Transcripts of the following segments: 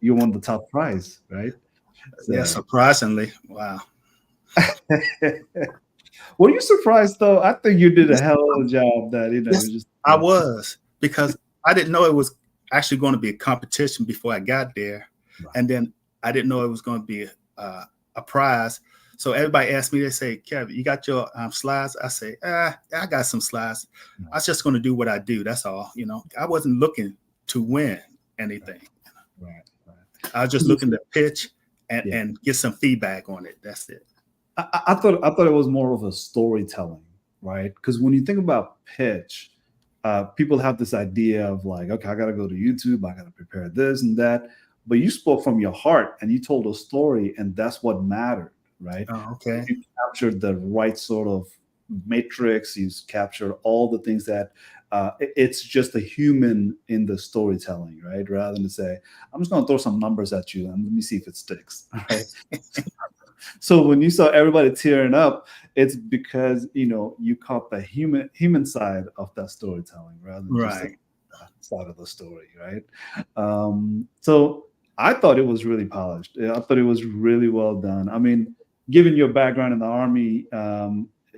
you won the top prize, right? Yeah, So, surprisingly, wow. were you surprised though? I think you did a Yes, hell of a job. That you yes, just I was, because I didn't know it was actually going to be a competition before I got there, right, and then I didn't know it was going to be a prize. So everybody asked me, they say, "Kevin, you got your slides?" I say, I got some slides. I right, was just going to do what I do. That's all. I wasn't looking to win anything. right, right. I was just right. looking to pitch Yeah. and get some feedback on it. That's it. I thought it was more of a storytelling, right? Because when you think about pitch, people have this idea of like, okay, I got to go to YouTube, I got to prepare this and that. But you spoke from your heart and you told a story, and that's what mattered, right? Oh, okay. You captured the right sort of matrix. You captured all the things that it's just a human in the storytelling, right? Rather than to say, I'm just going to throw some numbers at you and let me see if it sticks, right? So when you saw everybody tearing up, it's because you caught the human side of that storytelling rather than just the Right. side of the story, right? So I thought it was really polished. Yeah, I thought it was really well done. I mean, given your background in the army,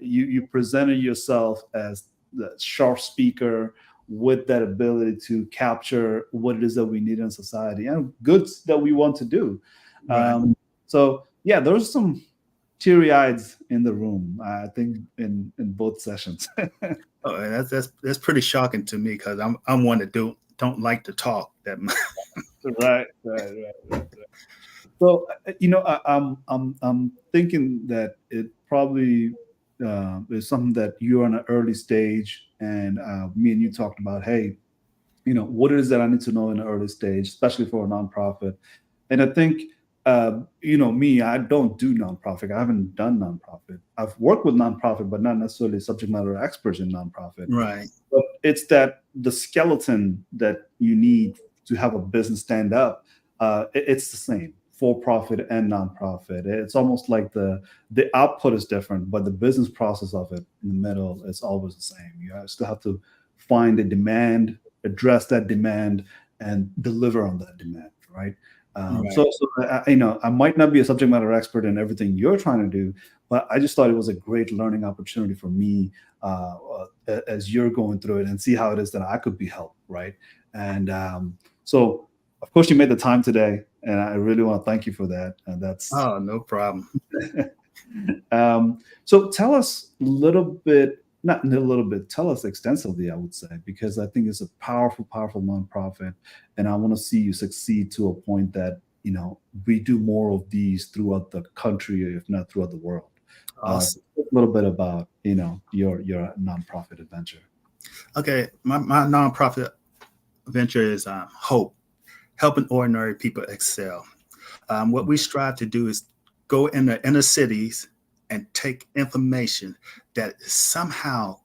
you presented yourself as the sharp speaker with that ability to capture what it is that we need in society and goods that we want to do. Right. So yeah, there's some teary eyes in the room. I think in both sessions. Oh, that's pretty shocking to me, because I'm one that don't like to talk that much. Right. So I'm thinking that it probably is something that you're on an early stage, and me and you talked about, hey, what it is that I need to know in an early stage, especially for a nonprofit. And I think, me, I don't do nonprofit. I haven't done nonprofit. I've worked with nonprofit, but not necessarily subject matter experts in nonprofit. Right. But it's that the skeleton that you need to have a business stand up. It's the same for profit and nonprofit. It's almost like the output is different, but the business process of it in the middle is always the same. You still have to find a demand, address that demand, and deliver on that demand, right? Right. So I might not be a subject matter expert in everything you're trying to do, but I just thought it was a great learning opportunity for me as you're going through it and see how it is that I could be helped, right? And so, of course, you made the time today, and I really want to thank you for that. And that's Oh, no problem. so tell us a little bit, not a little bit, tell us extensively, I would say, because I think it's a powerful, powerful nonprofit. And I want to see you succeed to a point that, we do more of these throughout the country, if not throughout the world. Awesome. A little bit about, your nonprofit adventure. Okay, my nonprofit venture is Hope, helping ordinary people excel. What we strive to do is go in the inner cities and take information that is somehow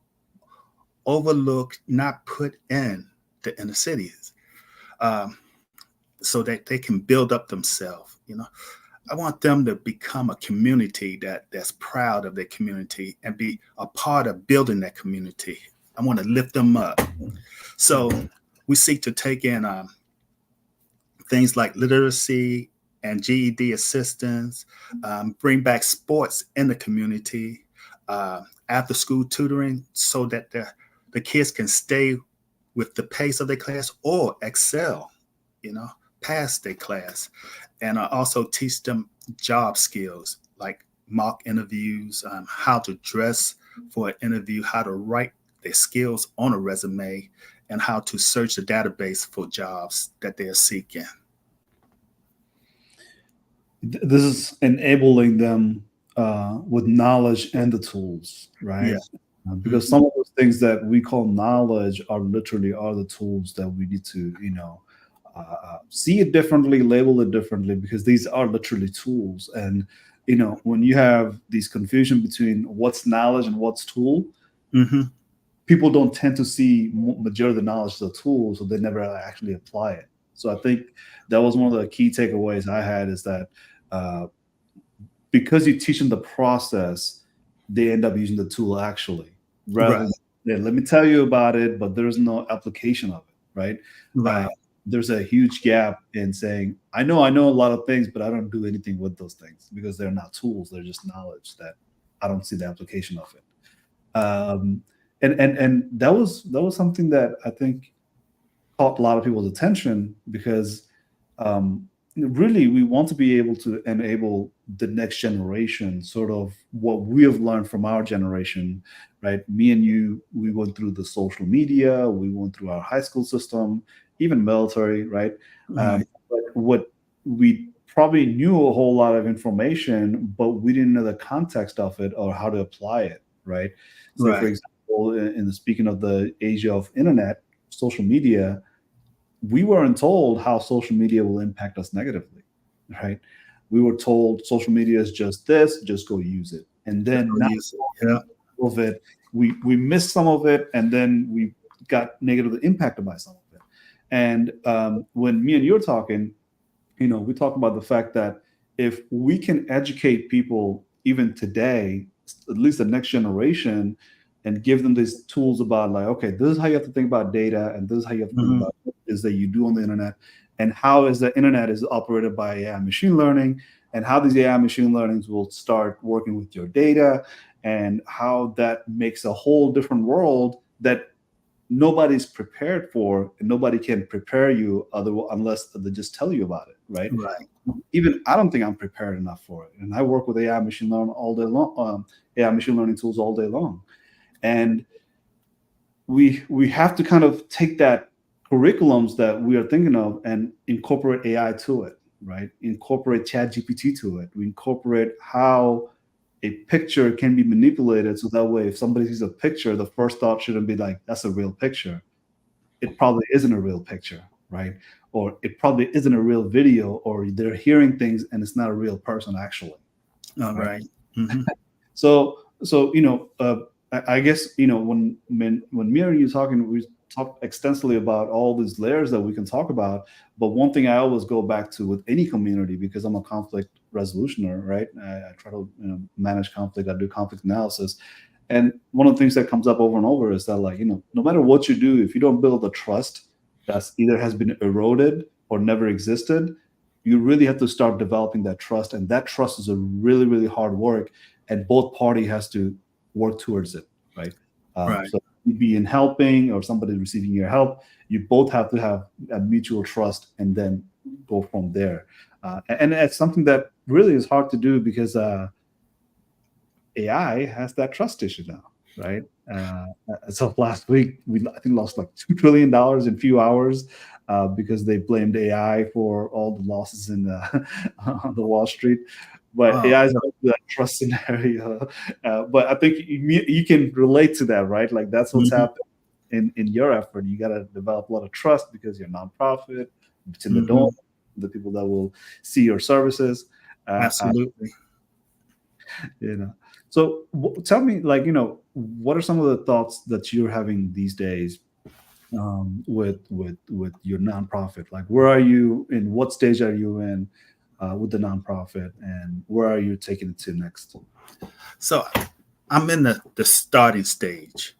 overlooked, not put in the inner cities, um, so that they can build up themselves. I want them to become a community that's proud of their community and be a part of building that community. I want to lift them up. So we seek to take in things like literacy and GED assistance, bring back sports in the community, after school tutoring, so that the kids can stay with the pace of their class or excel, you know, past their class. And I also teach them job skills like mock interviews, how to dress for an interview, how to write their skills on a resume, and how to search the database for jobs that they're seeking. This is enabling them with knowledge and the tools, right? Yeah. Because Hmm. some of those things that we call knowledge are literally are the tools that we need to, see it differently, label it differently, because these are literally tools. And when you have these confusion between what's knowledge and what's tool, Hmm. people don't tend to see majority of the knowledge as a tool, so they never actually apply it. So I think that was one of the key takeaways I had is that uh, because you teach them the process, they end up using the tool actually, rather Right. than, yeah, let me tell you about it, but there's no application of it, right? Uh, Right. there's a huge gap in saying, I know a lot of things, but I don't do anything with those things because they're not tools. They're just knowledge that I don't see the application of it. And that was something that I think caught a lot of people's attention because really we want to be able to enable the next generation sort of what we have learned from our generation, right? Me and you, we went through the social media, we went through our high school system, even military, right? Right. But what we probably knew a whole lot of information, but we didn't know the context of it or how to apply it, right? Say, for Right. example, in the speaking of the age of internet, social media, we weren't told how social media will impact us negatively, right? We were told social media is just this, just go use it. And Just then go not use it. Yeah. of it, we missed some of it, and then we got negatively impacted by some of it. And when me and you're talking, we talk about the fact that if we can educate people even today, at least the next generation, and give them these tools about like, okay, this is how you have to think about data, and this is how you have to think Hmm. about what it is that you do on the internet, and how is the internet is operated by AI machine learning, and how these AI machine learnings will start working with your data, and how that makes a whole different world that nobody's prepared for, and nobody can prepare you other unless they just tell you about it, right? Right. Even I don't think I'm prepared enough for it, and I work with AI machine learning all day long, AI machine learning tools all day long, and we have to kind of take that curriculums that we are thinking of and incorporate AI to it, right? Incorporate ChatGPT to it. We incorporate how a picture can be manipulated so that way if somebody sees a picture, the first thought shouldn't be like, that's a real picture. It probably isn't a real picture, right? Or it probably isn't a real video, or they're hearing things and it's not a real person actually, All right? right. Hmm. So I guess when me and you talking, we talked extensively about all these layers that we can talk about. But one thing I always go back to with any community, because I'm a conflict resolutioner, right? I try to manage conflict. I do conflict analysis, and one of the things that comes up over and over is that like no matter what you do, if you don't build a trust that's either has been eroded or never existed, you really have to start developing that trust, and that trust is a really really hard work, and both party has to work towards it, right? Right. So you be in helping or somebody receiving your help, you both have to have a mutual trust and then go from there. And it's something that really is hard to do because AI has that trust issue now, right? So last week we I think lost like $2 trillion in few hours because they blamed AI for all the losses in the on the Wall Street. But Wow. AI is that trust scenario. But I think you can relate to that, right? Like that's what's Hmm. happened in your effort. You got to develop a lot of trust because you're nonprofit, between the door, Hmm. the people that will see your services. Uh, Absolutely. you know so tell me, like, what are some of the thoughts that you're having these days with your nonprofit? Like, where are you, in what stage are you in with the nonprofit, and where are you taking it to next? So I'm in the starting stage.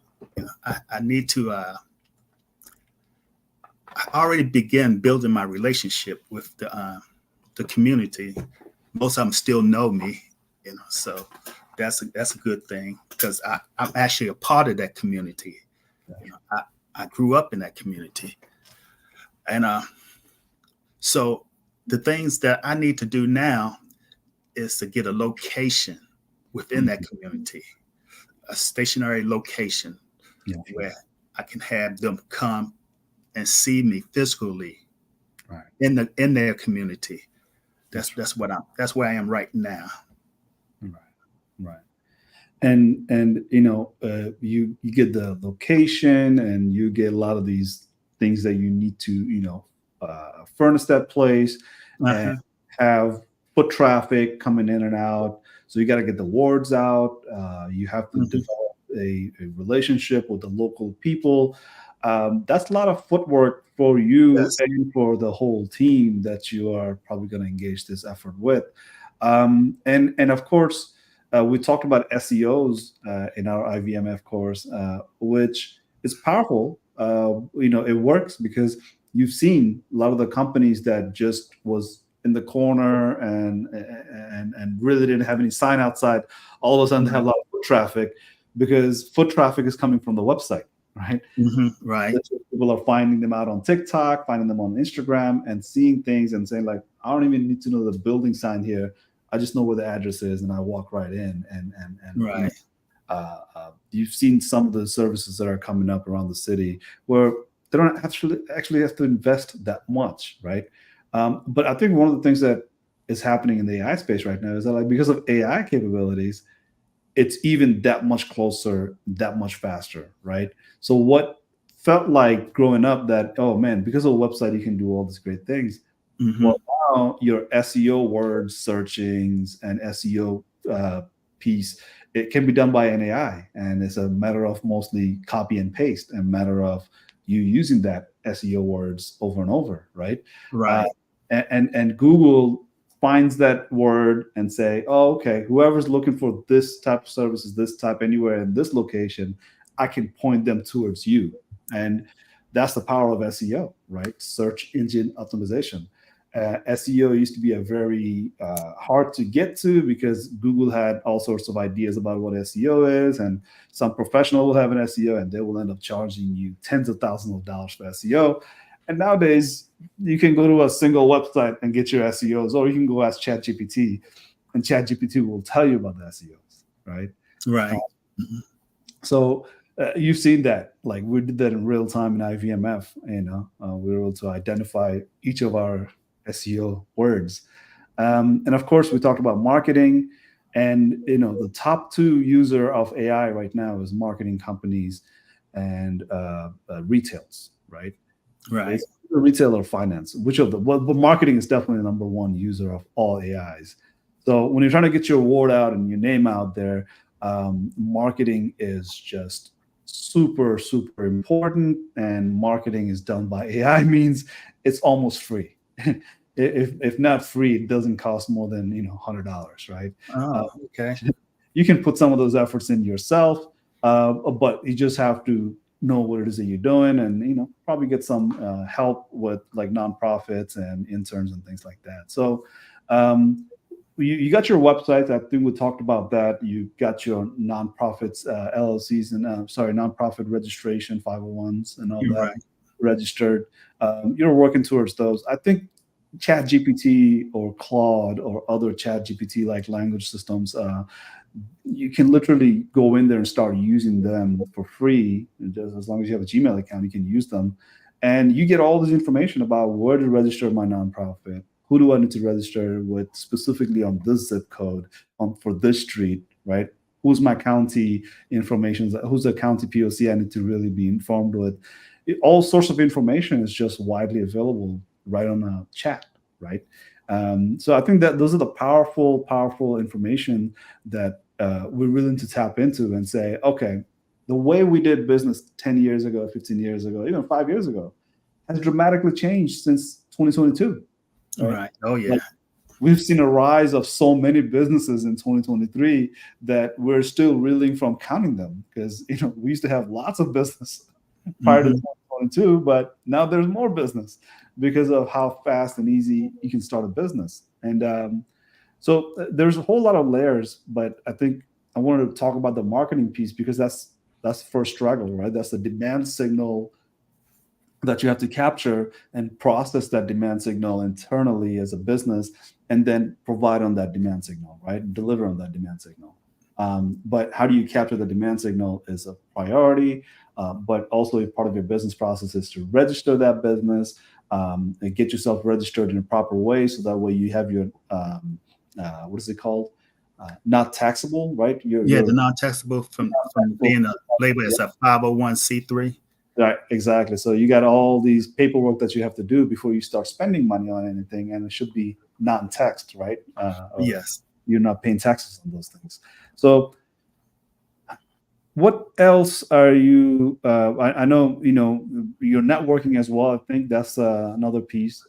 I need to. I already began building my relationship with the community. Most of them still know me, so that's a good thing because I'm actually a part of that community. I grew up in that community, and so the things that I need to do now is to get a location within that Mhm. community, a stationary location Yeah. where I can have them come and see me physically Right. in their community. That's That's where I am right now. right. Right. And you get the location, and you get a lot of these things that you need to furnish that place and Uh-huh. have foot traffic coming in and out. So you got to get the wards out. You have to Hmm. develop a relationship with the local people. That's a lot of footwork for you Yes. and for the whole team that you are probably going to engage this effort with. And of course, we talked about SEOs in our IVMF course, which is powerful. It works because you've seen a lot of the companies that just was in the corner and really didn't have any sign outside, all of a sudden they have a Right. lot of foot traffic because foot traffic is coming from the website, right? Right. That's what people are finding them out on TikTok, finding them on Instagram, and seeing things and saying like, I don't even need to know the building sign here. I just know where the address is, and I walk right in. Right. You've seen some of the services that are coming up around the city where they don't actually have to invest that much, right? But I think one of the things that is happening in the AI space right now is that like because of AI capabilities, it's even that much closer, that much faster, right? So what felt like growing up that, oh man, because of a website you can do all these great things. Hmm. Well, now your SEO word searchings and SEO piece, it can be done by an AI, and it's a matter of mostly copy and paste, and matter of you using that SEO words over and over, right? Uh, Right. and Google finds that word and say, oh, okay, whoever's looking for this type of services, this type anywhere in this location, I can point them towards you, and that's the power of SEO, right? Search engine optimization. SEO used to be a very hard to get to because Google had all sorts of ideas about what SEO is, and some professional will have an SEO and they will end up charging you tens of thousands of dollars for SEO. And nowadays, you can go to a single website and get your SEOs, or you can go ask ChatGPT, and ChatGPT will tell you about the SEOs, right? Uh, Right. Mhm. so you've seen that, like we did that in real time in IVMF. We were able to identify each of our SEO words, and of course, we talked about marketing. And the top two user of AI right now is marketing companies and retails, right? Right. It's retail or finance. Which of the well, but marketing is definitely the number one user of all AIs. So when you're trying to get your word out and your name out there, marketing is just super super important. And marketing is done by AI means it's almost free. If not free, it doesn't cost more than $100, right? Uh, Oh, okay. you can put some of those efforts in yourself, but you just have to know what it is that you're doing, and probably get some help with like nonprofits and interns and things like that. So um, you got your website. I think we talked about that. You got your nonprofits, LLCs, and sorry, nonprofit registration, 501s, and all You're that right. registered. You're working towards those. I think Chat GPT or Claude or other Chat GPT like language systems, you can literally go in there and start using them for free. And just as long as you have a Gmail account, you can use them. And you get all this information about where to register my nonprofit, who do I need to register with specifically on this zip code, for this street, right? Who's my county information? Who's the county POC I need to really be informed with? All sorts of information is just widely available right on a chat, right? So I think that those are the powerful, powerful information that we're willing to tap into and say, okay, the way we did business 10 years ago, 15 years ago, even 5 years ago, has dramatically changed since 2022, right? Right. Oh, Like yeah. we've seen a rise of so many businesses in 2023 that we're still reeling from counting them, because we used to have lots of business prior to Hmm. 2022, but now there's more business because of how fast and easy you can start a business. And so there's a whole lot of layers, but I think I wanted to talk about the marketing piece because that's the first struggle, right? That's the demand signal that you have to capture and process that demand signal internally as a business, and then provide on that demand signal, right? Deliver on that demand signal. But how do you capture the demand signal is a priority, but also a part of your business process is to register that business, and get yourself registered in a proper way, so that way you have your what is it called? Not taxable, right? Yeah, the Your non-taxable from taxable. being a label as a 501c3. Right, exactly. So you got all these paperwork that you have to do before you start spending money on anything, and it should be non-taxed, right? Or Yes. you're not paying taxes on those things. So what else are you? I know you're networking as well. I think that's another piece.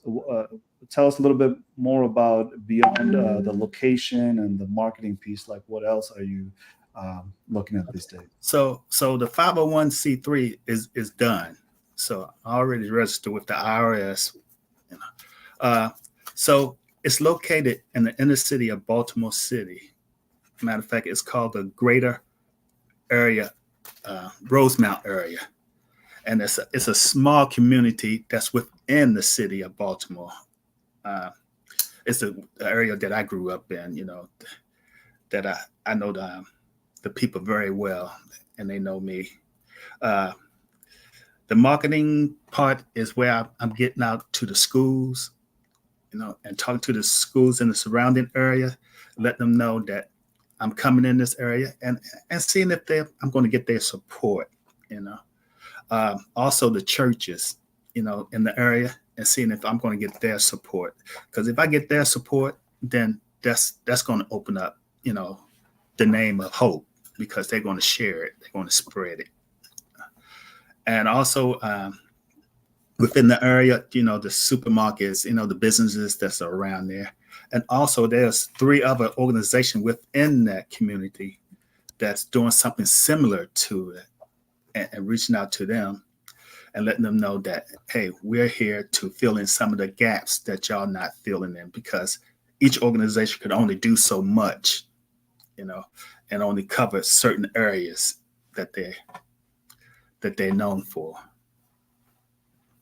Tell us a little bit more about beyond the location and the marketing piece. Like, what else are you looking at these days? So the 501c3 is done. So I already registered with the IRS. You know. So it's located in the inner city of Baltimore City. Matter of fact, it's called the Greater Area, Rosemount area, and it's a small community that's within the city of Baltimore. Uh, it's the area that I grew up in. That I know the people very well, and they know me. Uh, the marketing part is where I'm getting out to the schools, and talking to the schools in the surrounding area, let them know that I'm coming in this area, and seeing if I'm going to get their support. You know, Also the churches, in the area, and seeing if I'm going to get their support. Because if I get their support, then that's going to open up, the name of hope, because they're going to share it, they're going to spread it, and also. Within the area, the supermarkets, the businesses that's around there. And also there's three other organizations within that community that's doing something similar to it, and reaching out to them and letting them know that, hey, we're here to fill in some of the gaps that y'all not filling in, because each organization could only do so much, you know, and only cover certain areas that they're known for.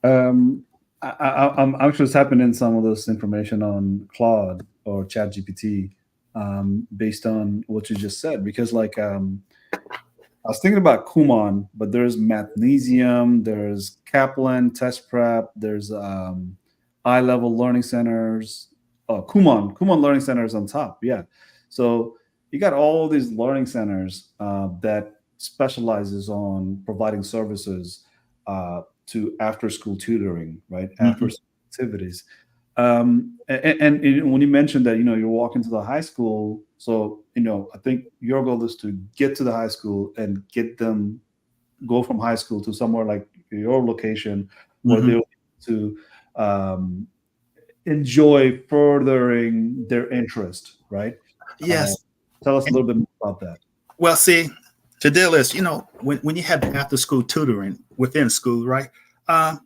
Um, I'm sure it's happened in some of this information on Claude or ChatGPT, based on what you just said. Because I was thinking about Kumon, but there's Magnesium, there's Kaplan Test Prep, there's eye level learning centers. Oh, Kumon Learning Centers on top. Yeah, so you got all these learning centers that specializes on providing services to after school tutoring, right? After Mm-hmm. school activities. And when you mentioned that, you're walking to the high school, so I think your goal is to get to the high school and get them go from high school to somewhere like your location, where Mm-hmm. they'll to um, enjoy furthering their interest, right? Uh, Yes. Tell us a And, little bit more about that. well, see, the deal is, when you have the after school tutoring within school, right? Uh,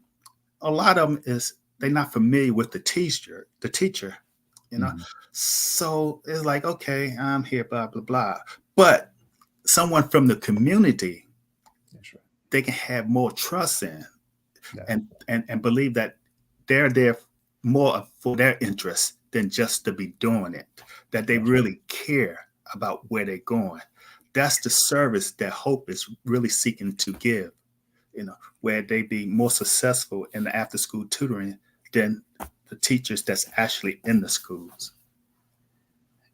a lot of them is they're not familiar with the teacher, you know. Mhm. So it's like, okay, I'm here, blah blah blah. But someone from the community, That's right. they can have more trust in, Yeah, and believe that they're there more for their interests than just to be doing it. That they that's right. really care about where they're going. That's the service that Hope is really seeking to give, where they be more successful in the after school tutoring than the teachers that's actually in the schools.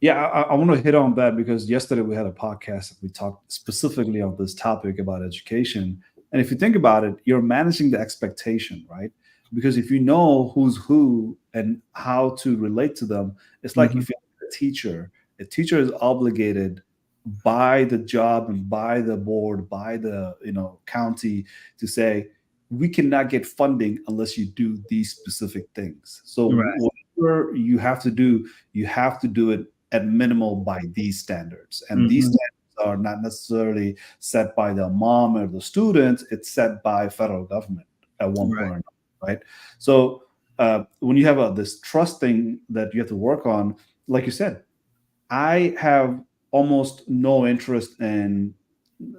Yeah, I want to hit on that because yesterday we had a podcast that we talked specifically on this topic about education. And if you think about it, you're managing the expectation, right? Because if you know who's who and how to relate to them, it's like Mm-hmm. if you're a teacher is obligated by the job and by the board, by the county to say we cannot get funding unless you do these specific things. So Right, whatever you have to do it at minimal by these standards. And these mm-hmm. standards are not necessarily set by the mom or the students, it's set by federal government at one Right, point or another, right? So when you have this trust thing that you have to work on, like you said, I have almost no interest in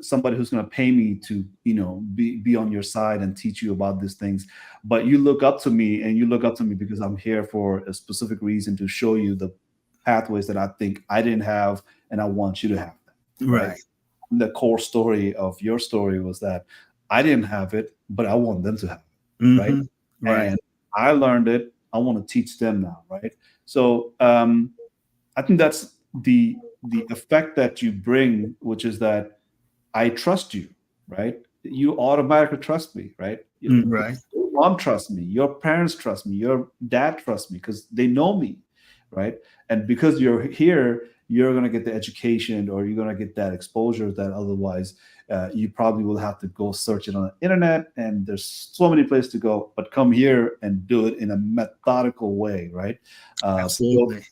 somebody who's going to pay me to be on your side and teach you about these things, but you look up to me, and you look up to me because I'm here for a specific reason to show you the pathways that I think I didn't have and I want you to have them, right? right, The core story of your story was that I didn't have it, but I want them to have it, right? mm-hmm. Right, And I learned it, I want to teach them now, right? So I think that's the effect that you bring, which is that I trust you, right? You automatically trust me, right? right, Your mom trusts me, your parents trust me, your dad trusts me because they know me, right? And because you're here, you're going to get the education, or you're going to get that exposure that otherwise you probably will have to go search it on the internet. And there's so many places to go, but come here and do it in a methodical way, right? So absolutely.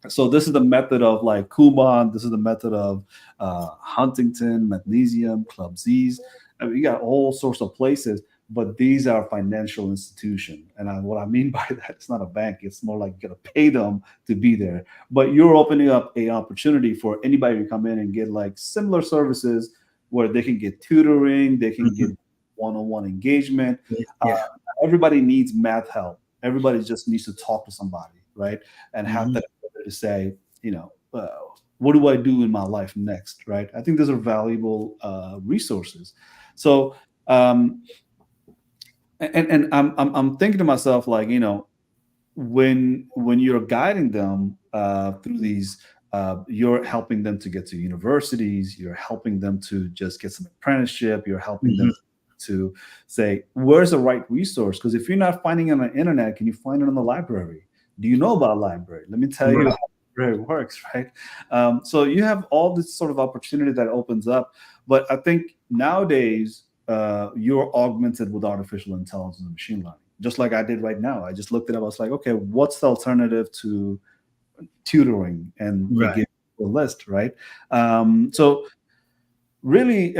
so this is the method of like Kuman. This is the method of Huntington, Magnesium, Club Z's. I mean, you got all sorts of places. but these are financial institution. And what I mean by that, it's not a bank. It's more like you got to pay them to be there. But you're opening up a opportunity for anybody to come in and get like similar services where they can get tutoring, they can get Mhm. one-on-one engagement. Uh, Yeah. everybody needs math help. Everybody just needs to talk to somebody, right? And have Mhm. that ability to say, you know, what do I do in my life next, right? I think those are valuable resources. So, um, and I'm thinking to myself, like, you know, when you're guiding them through these, you're helping them to get to universities, you're helping them to just get some apprenticeship, you're helping Mhm. them to say where's the right resource, because if you're not finding it on the internet, can you find it in the library? Do you know about a library? Let me tell you Right. how the library works, right? So you have all this sort of opportunity that opens up, but I think nowadays you're augmented with artificial intelligence and machine learning, just like I did right now. I just looked it up. I was like, okay, what's the alternative to tutoring? And it Right. gave me a list, right? So really,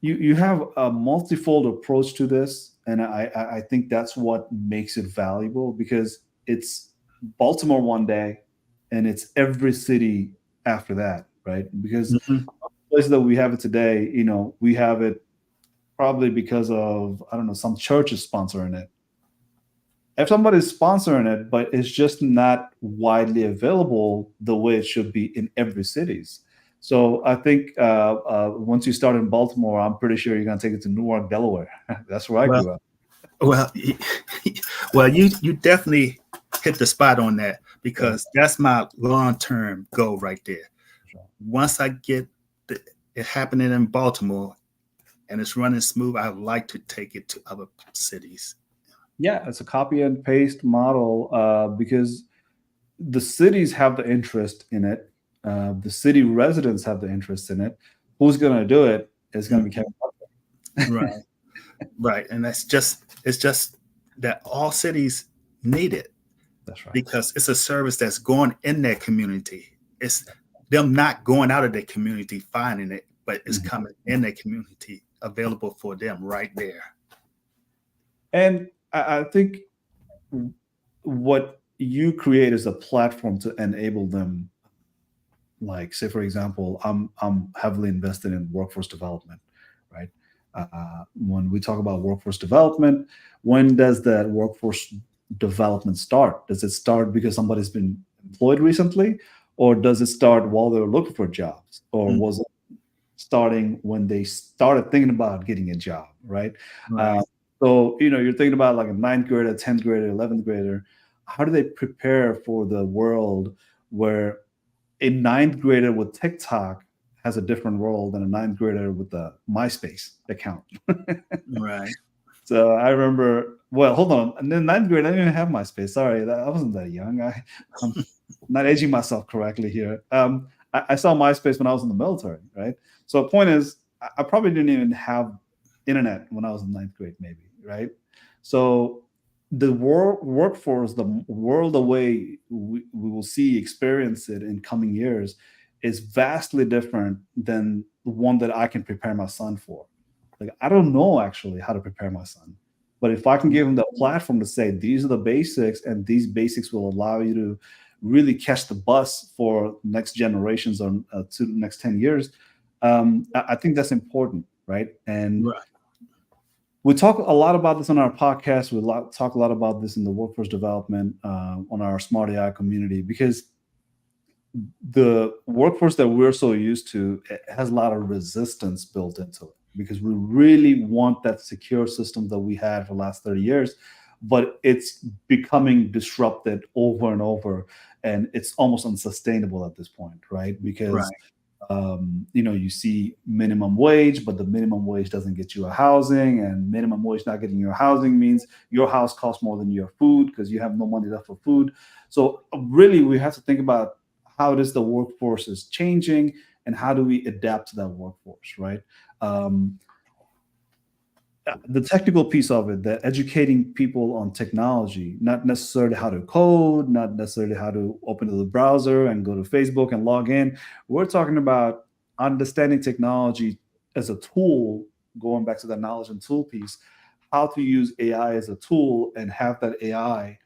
you have a multifold approach to this, and I think that's what makes it valuable, because it's Baltimore one day, and it's every city after that, right? Because Mhm. the place that we have it today, you know, we have it probably because of, I don't know, some church is sponsoring it. If somebody's sponsoring it, but it's just not widely available the way it should be in every cities. So I think once you start in Baltimore, I'm pretty sure you're going to take it to Newark, Delaware. That's where I Well, grew up. well, well, you definitely hit the spot on that Right. because that's my long term goal right there. Sure. Once I get it happening in Baltimore and it's running smooth, I would like to take it to other cities. Yeah, it's a copy and paste model because the cities have the interest in it. The city residents have the interest in it. Who's going to do it is going to be Mhm. Kevin. Right, right, and it's just that all cities need it That's right. because it's a service that's going in their community. It's them not going out of their community finding it, but it's Mhm. coming in their community available for them right there. And I think what you create is a platform to enable them. Like, say for example, I'm heavily invested in workforce development, right? When we talk about workforce development, when does that workforce development start? Does it start because somebody's been employed recently, or does it start while they're looking for jobs, or Mm, was it starting when they started thinking about getting a job, right? right. Uh, so you know, you're thinking about like a ninth grader, 10th grader, 11th grader. How do they prepare for the world where a ninth grader with TikTok has a different role than a ninth grader with a MySpace account? Right. So I remember, well, hold on. And then ninth grade, I didn't even have MySpace. Sorry, I wasn't that young. I'm not edging myself correctly here. I saw MySpace when I was in the military, right? So the point is, I probably didn't even have internet when I was in ninth grade, maybe, right? So the workforce, the world, the way we will see, experience it in coming years is vastly different than the one that I can prepare my son for. Like, I don't know actually how to prepare my son, but if I can give him the platform to say these are the basics, and these basics will allow you to really catch the bus for next generations or to the next 10 years, I think that's important, right? And Right. we talk a lot about this on our podcast. Talk a lot about this in the workforce development on our Smart AI community, because the workforce that we're so used to, it has a lot of resistance built into it, because we really want that secure system that we had for the last 30 years, but it's becoming disrupted over and over, and it's almost unsustainable at this point, right? Because Right. you know, you see minimum wage, but the minimum wage doesn't get you a housing, and minimum wage not getting you a housing means your house costs more than your food because you have no money left for food. So really, we have to think about how it is the workforce is changing, and how do we adapt to that workforce, right? Um, the technical piece of it, that educating people on technology, not necessarily how to code, not necessarily how to open the browser and go to Facebook and log in. We're talking about understanding technology as a tool, going back to that knowledge and tool piece, how to use AI as a tool and have that AI,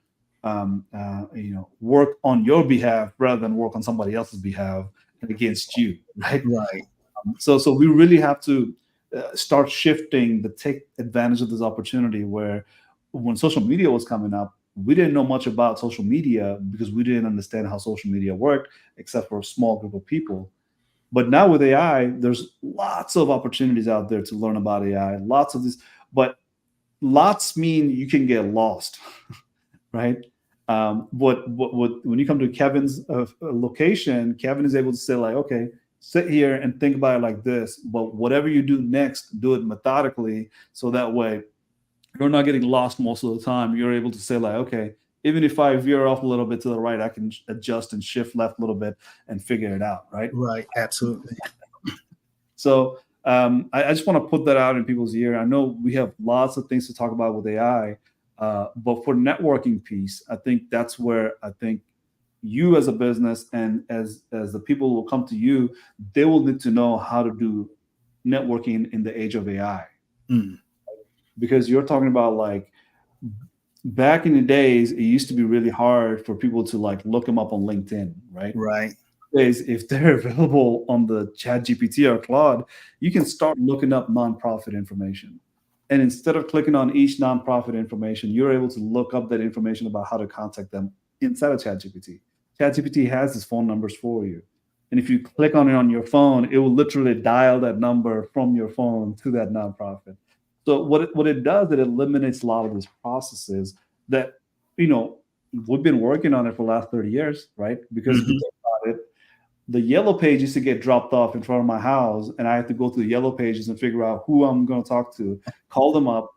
work on your behalf rather than work on somebody else's behalf and against you, right? Right. So we really have to start shifting to take advantage of this opportunity where when social media was coming up, we didn't know much about social media because we didn't understand how social media worked except for a small group of people. But now with AI, there's lots of opportunities out there to learn about AI, lots of this, but lots mean you can get lost, right? What when you come to Kevin's location, Kevin is able to say like, okay, sit here and think about it like this, but whatever you do next, do it methodically, so that way you're not getting lost most of the time. You're able to say like, okay, even if I veer off a little bit to the right, I can adjust and shift left a little bit and figure it out, right? Right. Absolutely. So I just want to put that out in people's ear. I know we have lots of things to talk about with AI, but for networking piece, I think that's where I think you as a business and as the people who will come to you, they will need to know how to do networking in the age of AI, Mm. because you're talking about like back in the days, it used to be really hard for people to like look them up on LinkedIn, right? Right. Is if they're available on the chat gpt or claude, you can start looking up nonprofit information, and instead of clicking on each nonprofit information, you're able to look up that information about how to contact them inside of chat gpt has his phone numbers for you, and if you click on it on your phone, it will literally dial that number from your phone to that nonprofit. So what it does, it eliminates a lot of these processes that, you know we've been working on it for the last 30 years, right? Because if you Hmm. think about it, the yellow page used to get dropped off in front of my house, and I had to go through the yellow pages and figure out who I'm going to talk to, call them up.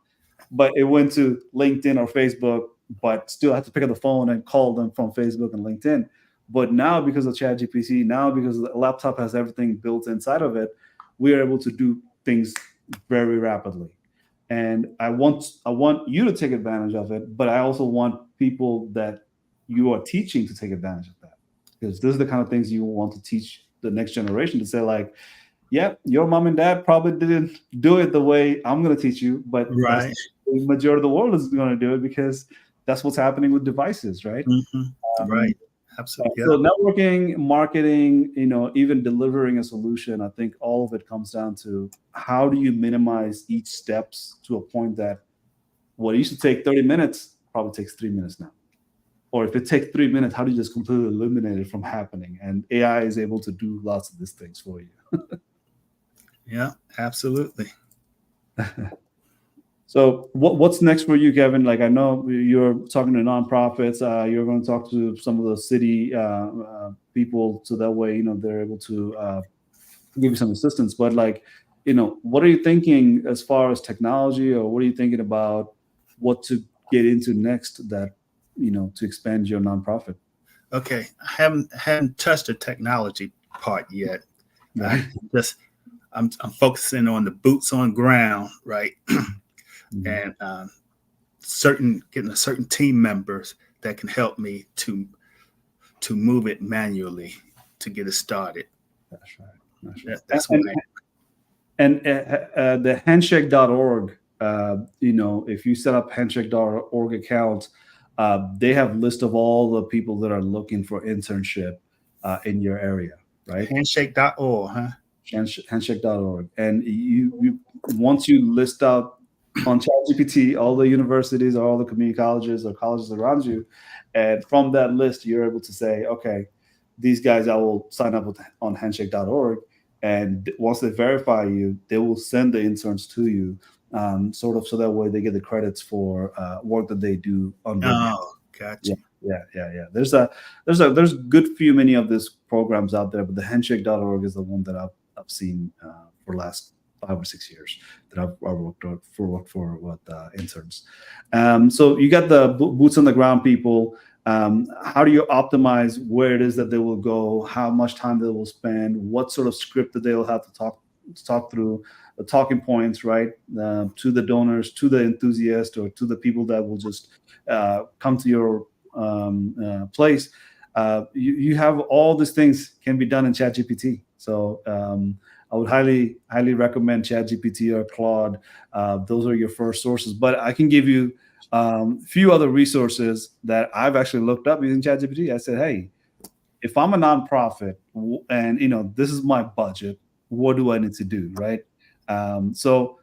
But it went to LinkedIn or Facebook, but still I have to pick up the phone and call them from Facebook and LinkedIn. But now, because of ChatGPT, now because the laptop has everything built inside of it, we are able to do things very rapidly. And I want you to take advantage of it, but I also want people that you are teaching to take advantage of that, because this is the kind of things you want to teach the next generation, to say like, yeah, your mom and dad probably didn't do it the way I'm going to teach you, but that's Right. the majority of the world is going to do it, because that's what's happening with devices, right? Hmm. Um, Right. Absolutely. Yeah. so networking, marketing, even delivering a solution, I think all of it comes down to how do you minimize each steps to a point that what used to take 30 minutes probably takes 3 minutes now. Or if it takes 3 minutes, how do you just completely eliminate it from happening? And AI is able to do lots of these things for you. Yeah. Absolutely. So what's next for you, Kevin? Like, I know you're talking to nonprofits. You're going to talk to some of the city people, so that way they're able to give you some assistance. But like, what are you thinking as far as technology, or what are you thinking about what to get into next, that to expand your nonprofit? Okay. I haven't touched the technology part yet. I Right. just I'm focusing on the boots on ground, right? Mhm. And certain getting a certain team members that can help me to move it manually to get it started. That's right. That's right. That's why. And the handshake.org, if you set up handshake.org account, they have list of all the people that are looking for internship in your area, right? Handshake.org, huh? Handshake.org. And you once you list out on ChatGPT all the universities or all the community colleges or colleges around you, and from that list, you're able to say, okay, these guys I will sign up with on handshake.org. And once they verify you, they will send the interns to you, sort of so that way they get the credits for work that they do on your behalf. Oh, got Yeah, you. yeah. There's good few many of these programs out there, but the handshake.org is the one that I've seen for the last 5 or 6 years that I worked for with interns. So you got the boots on the ground people. How do you optimize where it is that they will go, how much time they will spend, what sort of script that they will have to talk through, the talking points, right? To the donors, to the enthusiasts, or to the people that will just come to your place. You have all these things can be done in ChatGPT. So I would highly recommend ChatGPT or Claude. Those are your first sources. But I can give you a few other resources that I've actually looked up using ChatGPT. I said, hey, if I'm a nonprofit and this is my budget, what do I need to do, right? So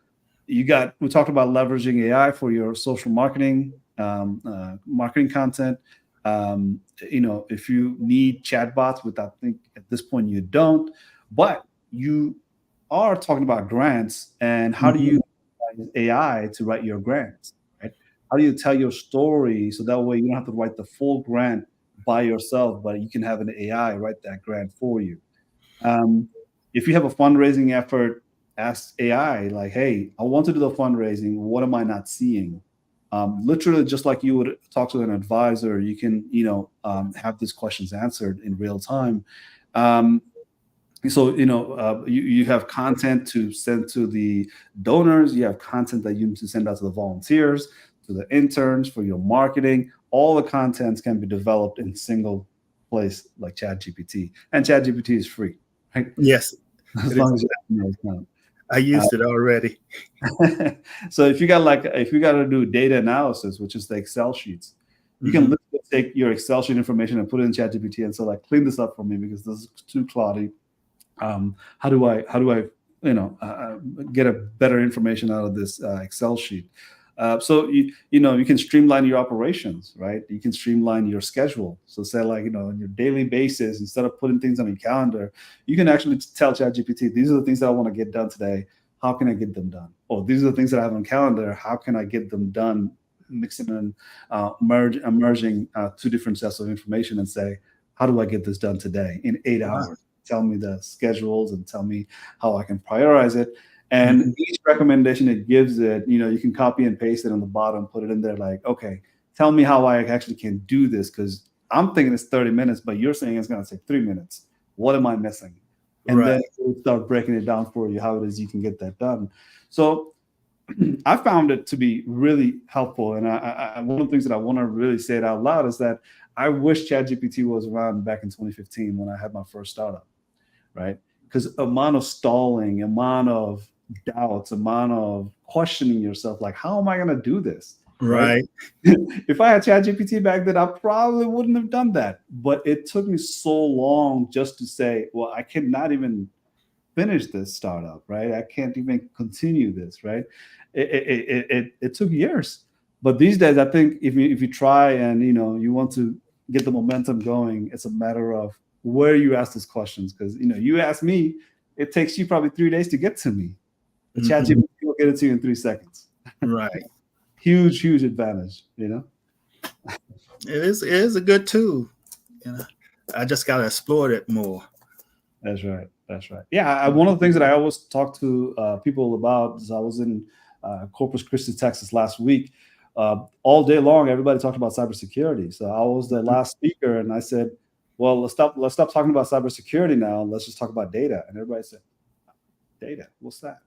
we talked about leveraging AI for your social marketing content. If you need chatbots, which I think at this point you don't, but you are talking about grants, and how do Mhm. you use AI to write your grants, right? How do you tell your story so that way you don't have to write the full grant by yourself, but you can have an AI write that grant for you. Um, if you have a fundraising effort, ask AI like, "Hey, I want to do the fundraising. What am I not seeing?" Literally, just like you would talk to an advisor, you can have these questions answered in real time. Um, so you have content to send to the donors, you have content that you need to send out to the volunteers, to the interns for your marketing. All the contents can be developed in single place like ChatGPT, and ChatGPT is free, right? Yes, As it is. long as you have an account. I used it already. So if you got to do data analysis, which is the Excel sheets, you can Hmm. literally take your Excel sheet information and put it in ChatGPT and say like, clean this up for me because this is too cloudy. How do I get a better information out of this Excel sheet? So you can streamline your operations, right? You can streamline your schedule. So say like on your daily basis, instead of putting things on your calendar, you can actually tell ChatGPT, these are the things that I want to get done today. How can I get them done? Or these are the things that I have on calendar. How can I get them done? Mixing and merging two different sets of information and say, how do I get this done today in 8 hours? Tell me the schedules and tell me how I can prioritize it. And Hmm. each recommendation it gives it, you can copy and paste it on the bottom, put it in there like, okay, tell me how I actually can do this because I'm thinking it's 30 minutes, but you're saying it's going to take 3 minutes. What am I missing? And Right. then we'll start breaking it down for you how it is you can get that done. So I found it to be really helpful. And one of the things that I want to really say it out loud is that I wish ChatGPT was around back in 2015 when I had my first startup, right? Because amount of stalling, amount of doubts, amount of questioning yourself, like, how am I going to do this, right? Right. If I had ChatGPT back then, I probably wouldn't have done that. But it took me so long just to say, well, I cannot even finish this startup, right? I can't even continue this, right? It took years, but these days, I think if you try and you want to get the momentum going, it's a matter of where you ask these questions because you ask me, it takes you probably 3 days to get to me. The Hmm. ChatGPT will get it to you in 3 seconds. Right. Huge advantage. It is a good tool. You know, I just gotta explore it more. That's right. That's right. Yeah. One of the things that I always talk to people about is I was in Corpus Christi, Texas last week. All day long, everybody talked about cybersecurity. So I was the last speaker, and I said, "Well, let's stop talking about cybersecurity now. Let's just talk about data." And everybody said, "Data? What's that?"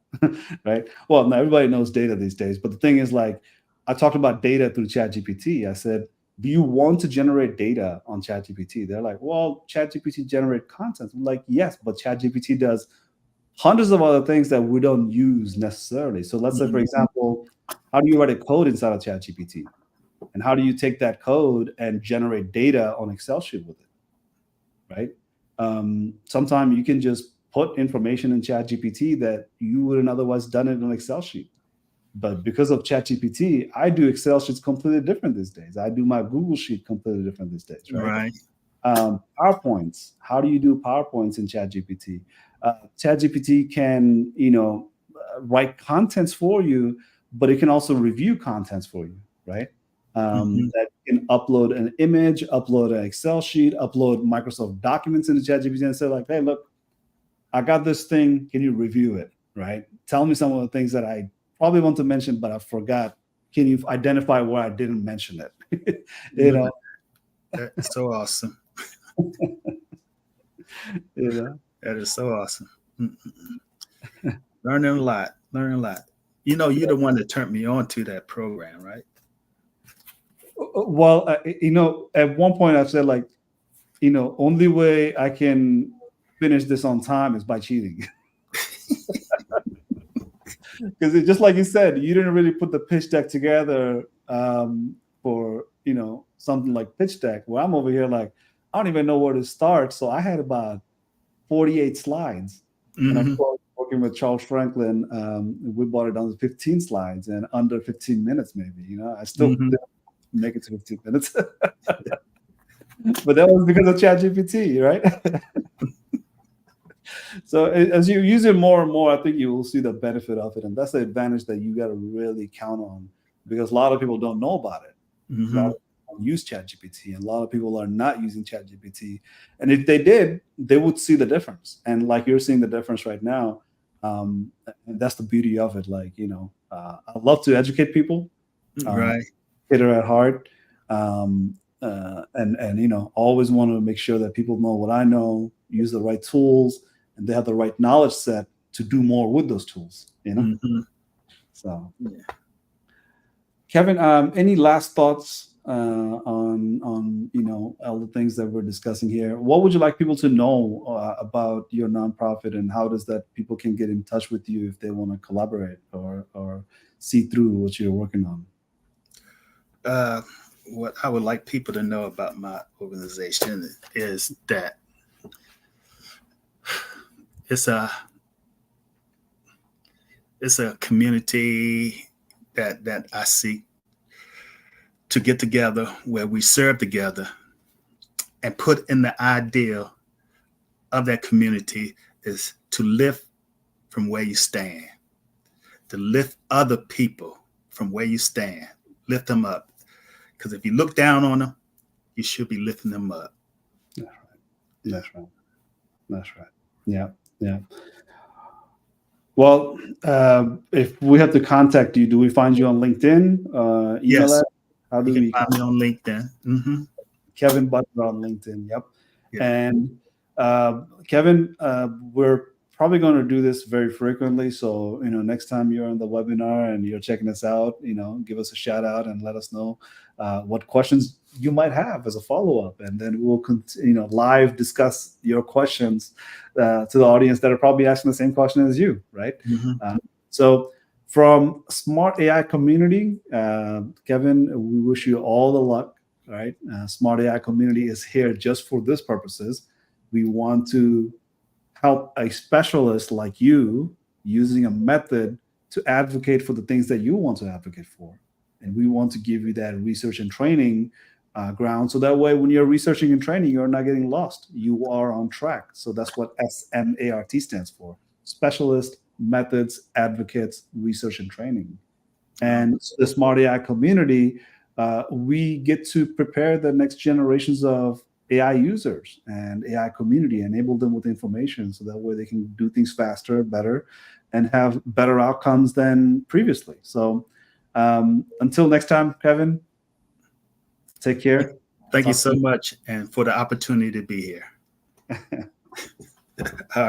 Right? Well, now everybody knows data these days, but the thing is, like, I talked about data through ChatGPT. I said, "Do you want to generate data on ChatGPT?" They're like, "Well, ChatGPT generate content." I'm like, "Yes, but ChatGPT does hundreds of other things that we don't use necessarily." So let's say, for Mhm. example, how do you write a code inside of ChatGPT, and how do you take that code and generate data on Excel sheet with it, right? Sometimes you can just put information in ChatGPT that you wouldn't otherwise done it in an Excel sheet. But because of ChatGPT, I do Excel sheets completely different these days. I do my Google sheet completely different these days, right? Right. PowerPoints. How do you do PowerPoints in ChatGPT? ChatGPT can, write contents for you, but it can also review contents for you, right? Hmm. That can upload an image, upload an Excel sheet, upload Microsoft documents into ChatGPT and say like, hey, look, I got this thing. Can you review it? Right? Tell me some of the things that I probably want to mention, but I forgot. Can you identify where I didn't mention it? you know, That is so awesome. you know. That is so awesome. Mm. Learning a lot. Learning a lot. You're the one that turned me on to that program, right? Well, at one point I've said like, only way I can finish this on time is by cheating. Because just like you said, you didn't really put the pitch deck together for something like pitch deck. Where I'm over here like I don't even know where to start. So I had about 48 slides, and of Hmm. course, working with Charles Franklin, we brought it down to 15 slides and under 15 minutes, maybe. I still Hmm. didn't make it to 15 minutes, but that was because of ChatGPT, right? So as you use it more and more, I think you will see the benefit of it, and that's the advantage that you got to really count on because a lot of people don't know about it. A lot Hmm. of people don't use ChatGPT, and a lot of people are not using ChatGPT. And if they did, they would see the difference. And like you're seeing the difference right now, and that's the beauty of it. Like I love to educate people, uh, Right. hitter at heart, and always want to make sure that people know what I know, use the right tools, and they have the right knowledge set to do more with those tools. Hmm. So Yeah. Kevin, any last thoughts on all the things that we're discussing here? What would you like people to know about your nonprofit, and how does that people can get in touch with you if they want to collaborate or see through what you're working on? Uh, what I would like people to know about my organization is that it's a it's a community that I seek to get together where we serve together and put in the ideal of that community is to lift from where you stand, to lift other people from where you stand, lift them up. Because if you look down on them, you should be lifting them up. That's right. That's right. That's right. Yeah. Yeah. Well, if we have to contact you, do we find you on LinkedIn, email Yes, us? How you do can we find me contact? on LinkedIn. Hmm. Kevin Butler on LinkedIn. Yep. Yeah. And Kevin, we're probably going to do this very frequently. So, next time you're on the webinar and you're checking us out, give us a shout out and let us know what questions you might have as a follow up. And then we'll, live discuss your questions to the audience that are probably asking the same question as you, right? Hmm. So, from Smart AI community, Kevin, we wish you all the luck. Right, Smart AI community is here just for this purposes. We want to help a specialist like you using a method to advocate for the things that you want to advocate for, and we want to give you that research and training ground, so that way when you're researching and training, you're not getting lost. You are on track. So that's what SMART stands for: specialist, methods, advocates, research and training. Um, And the Smart AI community, we get to prepare the next generations of AI users and AI community, enable them with information so that way they can do things faster, better, and have better outcomes than previously. So until next time, Kevin, take care. Thank you Talk so to much and for the opportunity to be here. you. All